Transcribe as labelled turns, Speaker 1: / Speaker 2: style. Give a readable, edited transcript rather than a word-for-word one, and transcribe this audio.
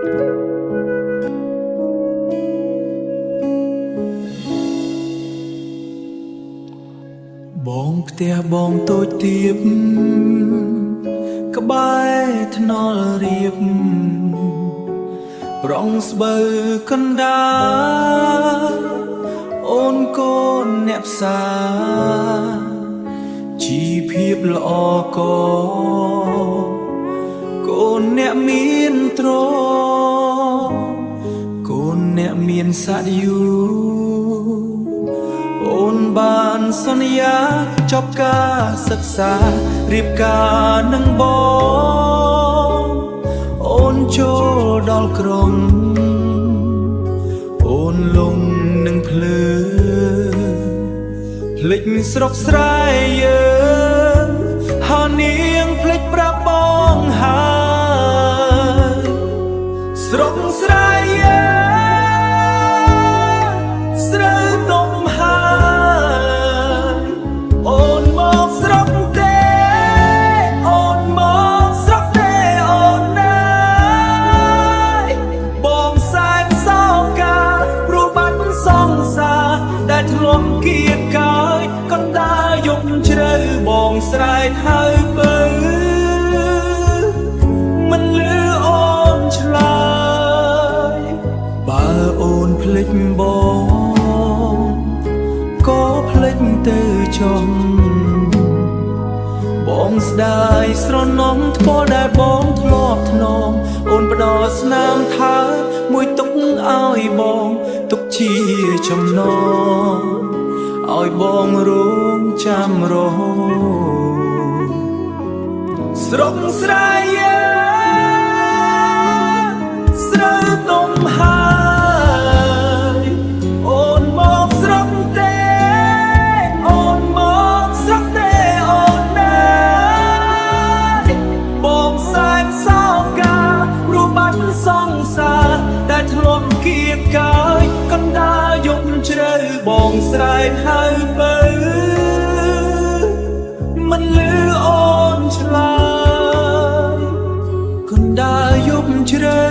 Speaker 1: បងផ្ទះបងតូចទៀបក្បែរថ្នល់រៀបប្រងស្បូវកណ្ដាលអូនកូនអ្នកផ្សារជីភាពល្អកូនអ្នកមានទ្រកូនអ្នកមានសក្តិយុអូនបានសន្យាចប់ការសិក្សារៀបការនឹងបងអូនចូលដល់ក្រុងអូនលងនឹងភ្លើភ្លេចស្រុកស្រែយើងហើយនាងភ្លេចប្រាប់បងហើយស្រុកស្រែយើងស្រូវនំហើយអូនមកស្រុកទេអូនមកស្រុកទេអូនណាយបងសែនសោការព្រោះបាត់សង្សារដែលធ្លាប់គៀកកាយកណ្ដាលយប់ជ្រៅបងស្រែកហើយបើមិនលឺអូនឆ្លើយបើអូនភ្លេចបងក៏ភ្លេចទៅចុះបងស្ដាយស្រណំថ្មដែលបងធ្លាប់ធ្នមអូនផ្ដោស្នាមថើមួយទុកឲ្យបងទុកជាចំណងឲ្យបងរងចាំរហូតស្រុកស្រែយើងស្រូវនំហើយអូនមកស្រុកទេអូនមកស្រុកទេអូនណាយបងសែនសោការព្រោះបាត់សង្សារដែលធ្លាប់គៀកកាយកណ្ដាលយប់ជ្រៅបងស្រែកហើយបើមិនលឺអូនឆ្លើយកណ្ដាលយប់ជ្រៅ